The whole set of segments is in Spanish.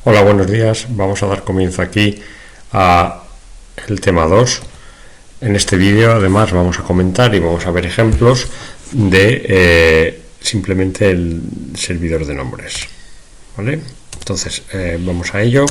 Hola, buenos días. Vamos a dar comienzo aquí a el tema 2. En este vídeo además vamos a comentar y vamos a ver ejemplos de simplemente el servidor de nombres. ¿Vale? Entonces vamos a ello.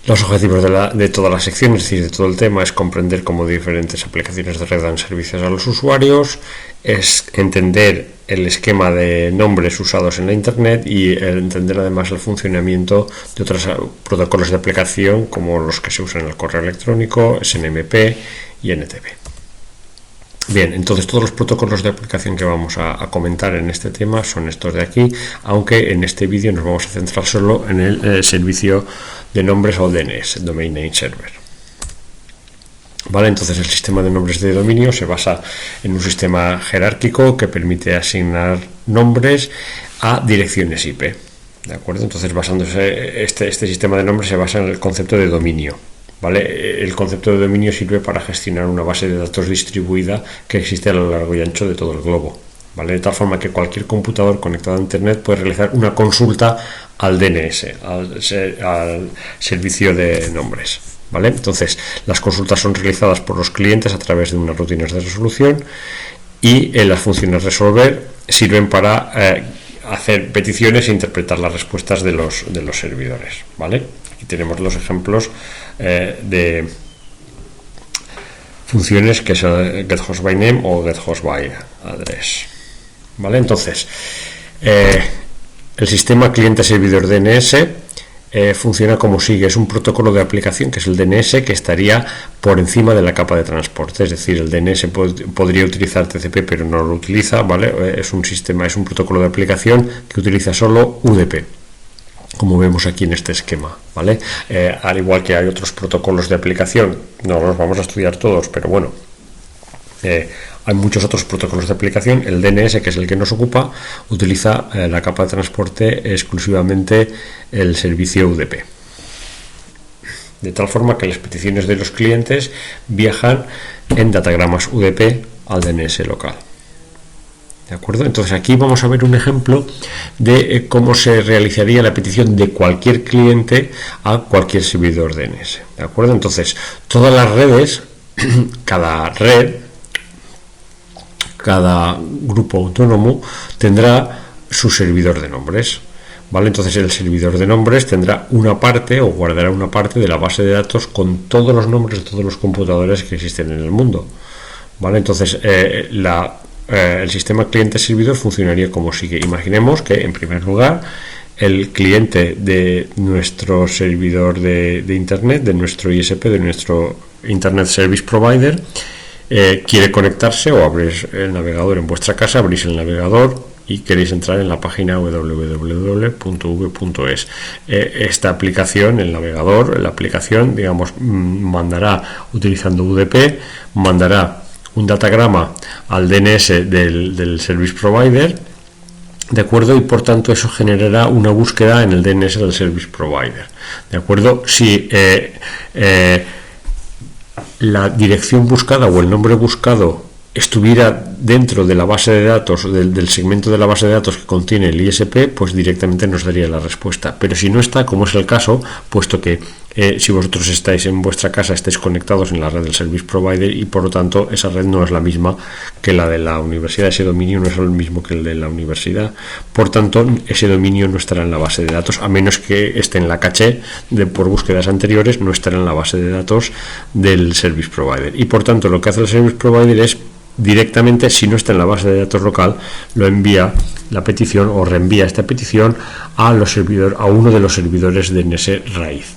Los objetivos de toda la sección, es decir, de todo el tema, es comprender cómo diferentes aplicaciones de red dan servicios a los usuarios, es entender el esquema de nombres usados en la Internet y entender además el funcionamiento de otros protocolos de aplicación como los que se usan en el correo electrónico, SNMP y NTP. Bien, entonces todos los protocolos de aplicación que vamos a comentar en este tema son estos de aquí, aunque en este vídeo nos vamos a centrar solo en el servicio de nombres o DNS, Domain Name Server. Vale, entonces el sistema de nombres de dominio se basa en un sistema jerárquico que permite asignar nombres a direcciones IP. ¿De acuerdo? Entonces basándose este sistema de nombres se basa en el concepto de dominio. ¿Vale? El concepto de dominio sirve para gestionar una base de datos distribuida que existe a lo largo y ancho de todo el globo, ¿vale? De tal forma que cualquier computador conectado a Internet puede realizar una consulta al DNS, al servicio de nombres, ¿vale? Entonces, las consultas son realizadas por los clientes a través de unas rutinas de resolución y las funciones resolver sirven para hacer peticiones e interpretar las respuestas de los servidores, ¿vale? Aquí tenemos los ejemplos de funciones que son getHostByName o getHostByAddress, ¿vale? Entonces, el sistema cliente-servidor DNS funciona como sigue: es un protocolo de aplicación, que es el DNS, que estaría por encima de la capa de transporte, es decir, el DNS podría utilizar TCP pero no lo utiliza, ¿vale? Es un protocolo de aplicación que utiliza solo UDP, como vemos aquí en este esquema, ¿vale? Al igual que hay otros protocolos de aplicación, no los vamos a estudiar todos, pero bueno, hay muchos otros protocolos de aplicación. El DNS, que es el que nos ocupa, utiliza la capa de transporte exclusivamente el servicio UDP, de tal forma que las peticiones de los clientes viajan en datagramas UDP al DNS local. ¿De acuerdo? Entonces aquí vamos a ver un ejemplo de cómo se realizaría la petición de cualquier cliente a cualquier servidor DNS. ¿De acuerdo? Entonces, todas las redes, cada red, cada grupo autónomo tendrá su servidor de nombres, ¿vale? Entonces el servidor de nombres tendrá una parte o guardará una parte de la base de datos con todos los nombres de todos los computadores que existen en el mundo, ¿vale? Entonces el sistema cliente-servidor funcionaría como sigue. Imaginemos que, en primer lugar, el cliente de nuestro servidor de Internet, de nuestro ISP, de nuestro Internet Service Provider, quiere conectarse o abrir el navegador en vuestra casa, abrís el navegador y queréis entrar en la página www.v.es. Esta aplicación, el navegador, la aplicación, digamos, mandará, utilizando UDP, mandará un datagrama al DNS del Service Provider, ¿de acuerdo? Y por tanto eso generará una búsqueda en el DNS del Service Provider, ¿de acuerdo? Si la dirección buscada o el nombre buscado estuviera dentro de la base de datos, del segmento de la base de datos que contiene el ISP, pues directamente nos daría la respuesta. Pero si no está, como es el caso, puesto que si vosotros estáis en vuestra casa, estáis conectados en la red del Service Provider y por lo tanto esa red no es la misma que la de la universidad, ese dominio no es el mismo que el de la universidad, por tanto ese dominio no estará en la base de datos, a menos que esté en la caché por búsquedas anteriores, no estará en la base de datos del Service Provider. Y por tanto lo que hace el Service Provider es directamente, si no está en la base de datos local, lo envía la petición o reenvía esta petición a uno de los servidores DNS raíz.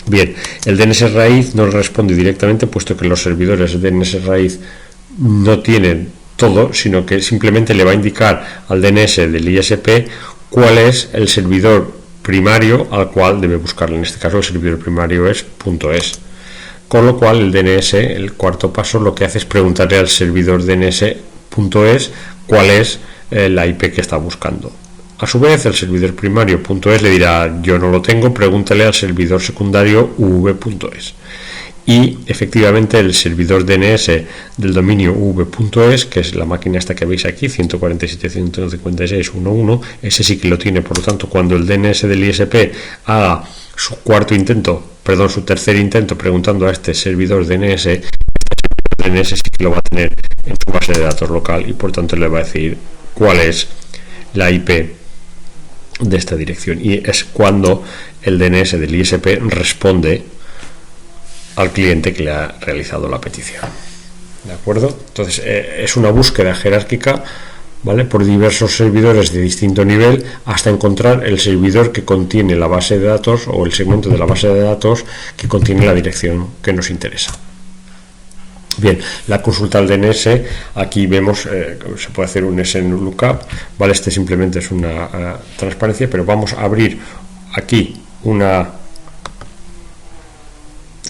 Bien, el DNS raíz no responde directamente, puesto que los servidores DNS raíz no tienen todo, sino que simplemente le va a indicar al DNS del ISP cuál es el servidor primario al cual debe buscarlo. En este caso el servidor primario es .es. Con lo cual el DNS, el cuarto paso, lo que hace es preguntarle al servidor DNS.es cuál es la IP que está buscando. A su vez, el servidor primario.es le dirá: yo no lo tengo, pregúntale al servidor secundario uv.es. y efectivamente el servidor DNS del dominio v.es, que es la máquina esta que veis aquí, 147.156.1.1, ese sí que lo tiene. Por lo tanto, cuando el DNS del ISP haga su tercer intento preguntando a este servidor DNS, sí que lo va a tener en su base de datos local y por tanto le va a decir cuál es la IP de esta dirección, y es cuando el DNS del ISP responde al cliente que le ha realizado la petición. ¿De acuerdo? Entonces es una búsqueda jerárquica, ¿vale?, por diversos servidores de distinto nivel hasta encontrar el servidor que contiene la base de datos o el segmento de la base de datos que contiene la dirección que nos interesa. Bien, la consulta al DNS, aquí vemos, se puede hacer un SN lookup, ¿vale? Este simplemente es una transparencia, pero vamos a abrir aquí una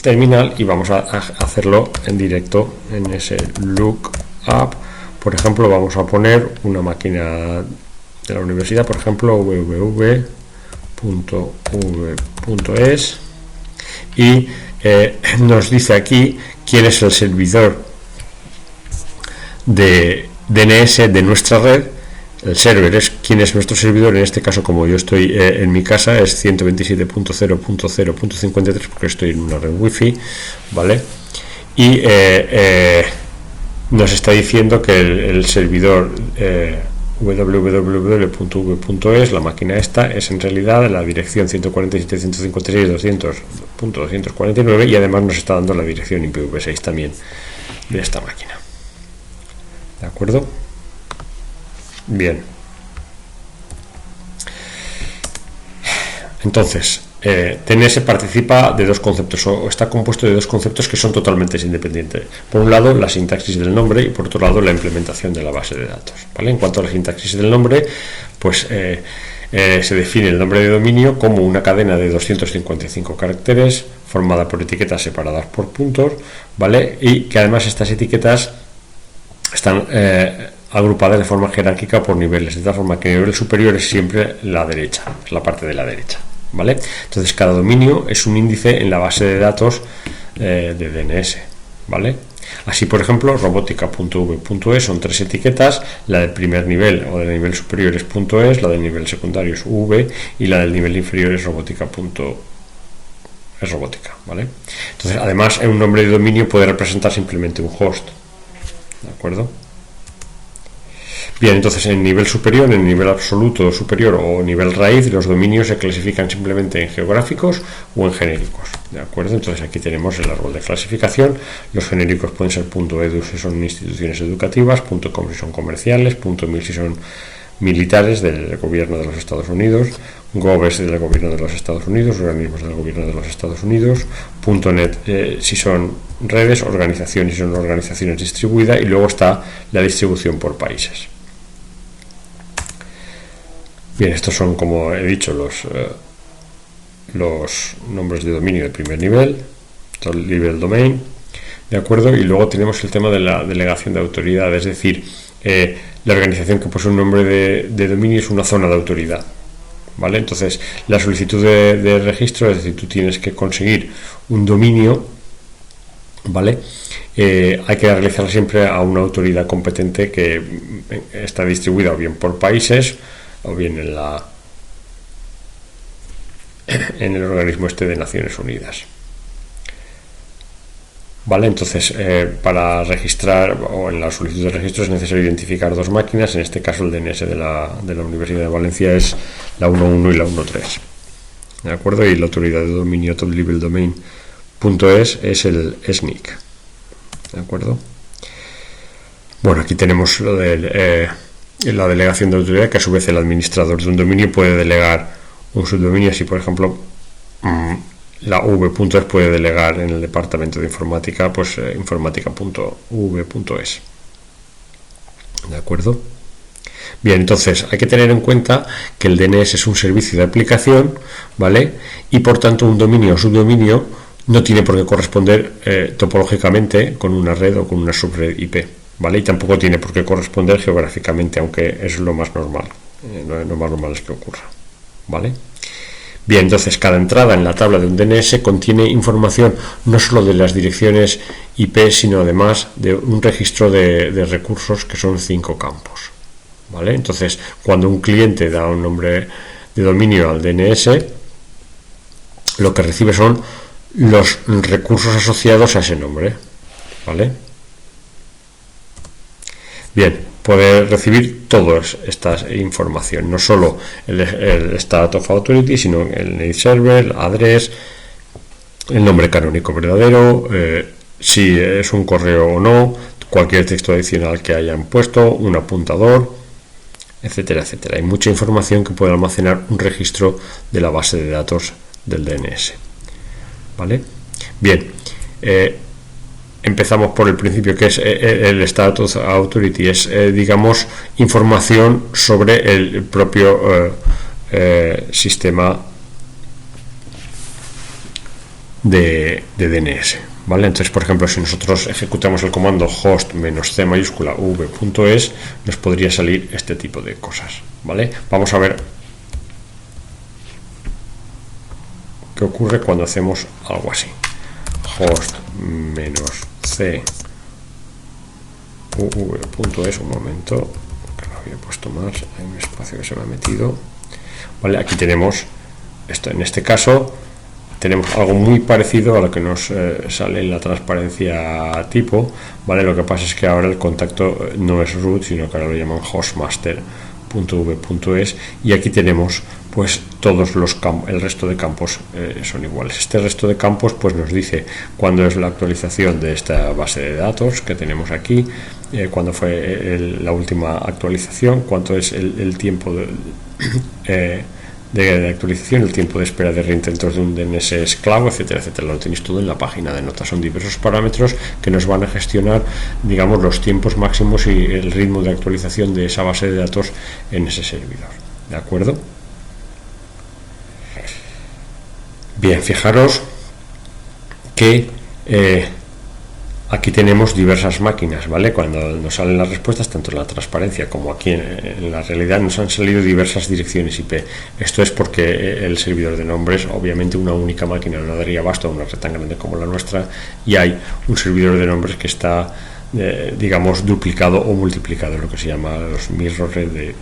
terminal y vamos a hacerlo en directo en ese lookup. Por ejemplo, vamos a poner una máquina de la universidad, por ejemplo, www.v.es, y nos dice aquí quién es el servidor de DNS de nuestra red. El server es quién es nuestro servidor. En este caso, como yo estoy en mi casa, es 127.0.0.53 porque estoy en una red wifi, ¿vale? Y nos está diciendo que el servidor www.v.es, la máquina esta, es en realidad la dirección 147.156.200.249 y además nos está dando la dirección IPv6 también de esta máquina. ¿De acuerdo? Bien. Entonces, DNS participa de dos conceptos, o está compuesto de dos conceptos que son totalmente independientes. Por un lado, la sintaxis del nombre, y por otro lado, la implementación de la base de datos, ¿vale? En cuanto a la sintaxis del nombre, pues se define el nombre de dominio como una cadena de 255 caracteres formada por etiquetas separadas por puntos, ¿vale? Y que además estas etiquetas están agrupadas de forma jerárquica por niveles, de tal forma que el nivel superior es siempre la derecha, es la parte de la derecha, ¿vale? Entonces cada dominio es un índice en la base de datos de DNS, ¿vale? Así, por ejemplo, robótica.v.es son tres etiquetas, la del primer nivel o del nivel superior es .es, la del nivel secundario es v y la del nivel inferior es robótica, ¿vale? Entonces, además, un nombre de dominio puede representar simplemente un host, ¿de acuerdo? Bien, entonces en nivel superior, en nivel absoluto superior o nivel raíz, los dominios se clasifican simplemente en geográficos o en genéricos, ¿de acuerdo? Entonces aquí tenemos el árbol de clasificación. Los genéricos pueden ser .edu si son instituciones educativas, .com si son comerciales, .mil si son militares del gobierno de los Estados Unidos, goves del gobierno de los Estados Unidos, organismos del gobierno de los Estados Unidos, .net si son redes, organizaciones si son organizaciones distribuidas, y luego está la distribución por países. Bien, estos son, como he dicho, los nombres de dominio de primer nivel, level domain, ¿de acuerdo? Y luego tenemos el tema de la delegación de autoridad, es decir, la organización que posee un nombre de dominio es una zona de autoridad, ¿vale? Entonces, la solicitud de registro, es decir, tú tienes que conseguir un dominio, ¿vale? Hay que realizarla siempre a una autoridad competente que está distribuida o bien por países o bien en el organismo de Naciones Unidas, ¿vale? Entonces, para registrar o en la solicitud de registro es necesario identificar dos máquinas. En este caso, el DNS de la Universidad de Valencia es la 1.1 y la 1.3, ¿de acuerdo? Y la autoridad de dominio top level domain.es es el SNIC, ¿de acuerdo? Bueno, aquí tenemos lo de la delegación de autoridad, que a su vez el administrador de un dominio puede delegar un subdominio. Así, por ejemplo, la v.es puede delegar en el departamento de informática, pues informática.v.es, ¿de acuerdo? Bien, entonces hay que tener en cuenta que el DNS es un servicio de aplicación, ¿vale? Y por tanto un dominio o subdominio no tiene por qué corresponder topológicamente con una red o con una subred IP, ¿vale? Y tampoco tiene por qué corresponder geográficamente, aunque es lo más normal. Lo más normal es que ocurra, ¿vale? Bien, entonces cada entrada en la tabla de un DNS contiene información no solo de las direcciones IP, sino además de un registro de recursos que son 5 campos, ¿vale? Entonces, cuando un cliente da un nombre de dominio al DNS, lo que recibe son los recursos asociados a ese nombre, ¿vale? Bien, puede recibir toda esta información, no solo el State of Authority, sino el name server, el address, el nombre canónico verdadero, si es un correo o no, cualquier texto adicional que hayan puesto, un apuntador, etcétera, etcétera. Hay mucha información que puede almacenar un registro de la base de datos del DNS, ¿vale? Bien, empezamos por el principio, que es el Status Authority, es digamos información sobre el propio sistema de DNS, ¿vale? Entonces, por ejemplo, si nosotros ejecutamos el comando host-c mayúscula v.es, nos podría salir este tipo de cosas, ¿vale? Vamos a ver qué ocurre cuando hacemos algo así. Host-c v.es, un momento, que lo había puesto más, hay un espacio que se me ha metido, ¿vale? Aquí tenemos esto. En este caso tenemos algo muy parecido a lo que nos sale en la transparencia tipo, ¿vale? Lo que pasa es que ahora el contacto no es root, sino que ahora lo llaman hostmaster.v.es, y aquí tenemos pues todos los campos, el resto de campos son iguales. Este resto de campos pues nos dice cuándo es la actualización de esta base de datos que tenemos aquí, cuándo fue la última actualización, cuánto es el tiempo de actualización, el tiempo de espera de reintentos de un DNS esclavo, etcétera, etcétera. Lo tenéis todo en la página de notas. Son diversos parámetros que nos van a gestionar, digamos, los tiempos máximos y el ritmo de actualización de esa base de datos en ese servidor. ¿De acuerdo? Bien, fijaros que aquí tenemos diversas máquinas, ¿vale? Cuando nos salen las respuestas, tanto en la transparencia como aquí en la realidad, nos han salido diversas direcciones IP. Esto es porque el servidor de nombres, obviamente una única máquina no daría abasto a una red tan grande como la nuestra, y hay un servidor de nombres que está, digamos, duplicado o multiplicado, lo que se llama los mirror red de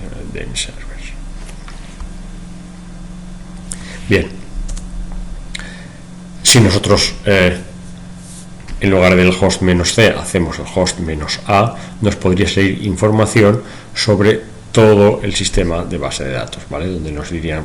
servers. Bien, si nosotros en lugar del host -c hacemos el host -a, nos podría salir información sobre todo el sistema de base de datos, ¿vale? Donde nos dirían,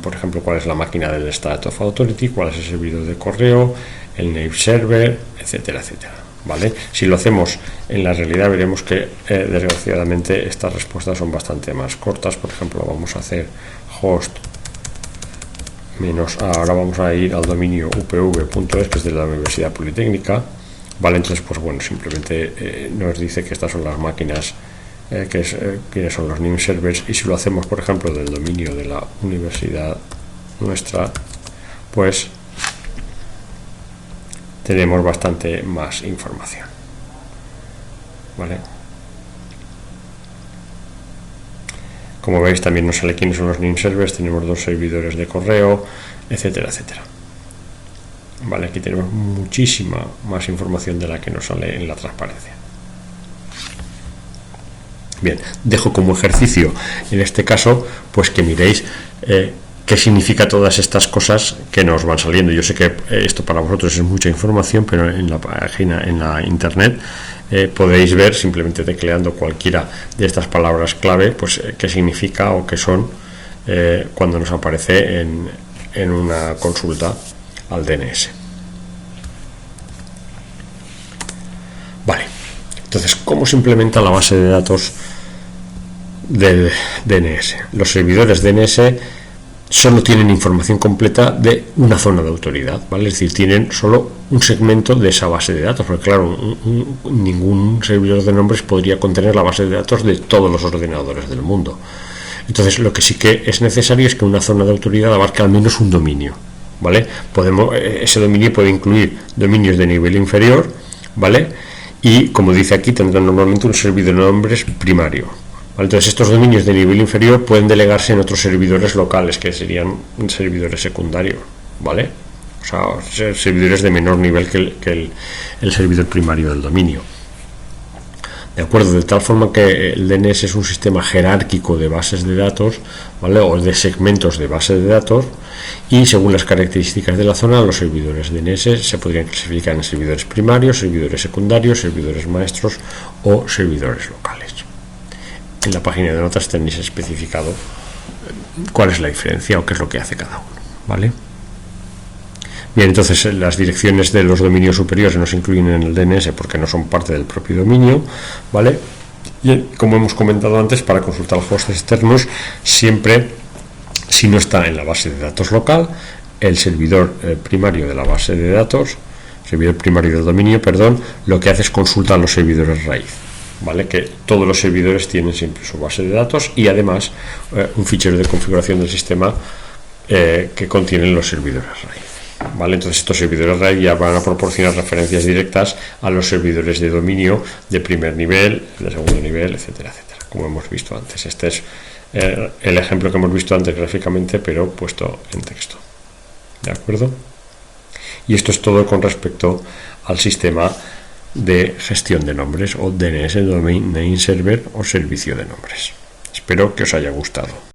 por ejemplo, cuál es la máquina del State of Authority, cuál es el servidor de correo, el name server, etcétera, etcétera, ¿vale? Si lo hacemos en la realidad, veremos que desgraciadamente estas respuestas son bastante más cortas. Por ejemplo, vamos a hacer host -a, ahora vamos a ir al dominio upv.es, que es de la Universidad Politécnica, ¿vale? Entonces, pues bueno, simplemente nos dice que estas son las máquinas, que son los name servers, y si lo hacemos, por ejemplo, del dominio de la universidad nuestra, pues tenemos bastante más información, ¿vale? Como veis, también nos sale quiénes son los name servers, tenemos 2 servidores de correo, etcétera, etcétera. Vale, aquí tenemos muchísima más información de la que nos sale en la transparencia. Bien, dejo como ejercicio en este caso, pues que miréis qué significa todas estas cosas que nos van saliendo. Yo sé que esto para vosotros es mucha información, pero en la página, en la internet, podéis ver, simplemente tecleando cualquiera de estas palabras clave, pues qué significa o qué son cuando nos aparece en una consulta al DNS. Vale, entonces, ¿cómo se implementa la base de datos del DNS? Los servidores DNS solo tienen información completa de una zona de autoridad, ¿vale? Es decir, tienen solo un segmento de esa base de datos, porque claro, ningún servidor de nombres podría contener la base de datos de todos los ordenadores del mundo. Entonces, lo que sí que es necesario es que una zona de autoridad abarque al menos un dominio, ¿vale? Ese dominio puede incluir dominios de nivel inferior, ¿vale? Y, como dice aquí, tendrán normalmente un servidor de nombres primario, ¿Vale? Entonces estos dominios de nivel inferior pueden delegarse en otros servidores locales, que serían servidores secundarios, ¿vale? O sea, servidores de menor nivel que el servidor primario del dominio. ¿De acuerdo? De tal forma que el DNS es un sistema jerárquico de bases de datos, ¿vale? O de segmentos de base de datos, y según las características de la zona, los servidores DNS se podrían clasificar en servidores primarios, servidores secundarios, servidores maestros o servidores locales. En la página de notas tenéis especificado cuál es la diferencia o qué es lo que hace cada uno, ¿vale? Bien, entonces las direcciones de los dominios superiores no se incluyen en el DNS porque no son parte del propio dominio, ¿vale? Y como hemos comentado antes, para consultar hosts externos, siempre, si no está en la base de datos local, el servidor primario de la base de datos, servidor primario del dominio, perdón, lo que hace es consultar los servidores raíz, ¿vale? Que todos los servidores tienen siempre su base de datos y además un fichero de configuración del sistema que contienen los servidores raíz. ¿Vale? Entonces estos servidores RAID ya van a proporcionar referencias directas a los servidores de dominio de primer nivel, de segundo nivel, etcétera, etcétera, como hemos visto antes. Este es el ejemplo que hemos visto antes gráficamente, pero puesto en texto. ¿De acuerdo? Y esto es todo con respecto al sistema de gestión de nombres, o DNS, Domain Name Server, o servicio de nombres. Espero que os haya gustado.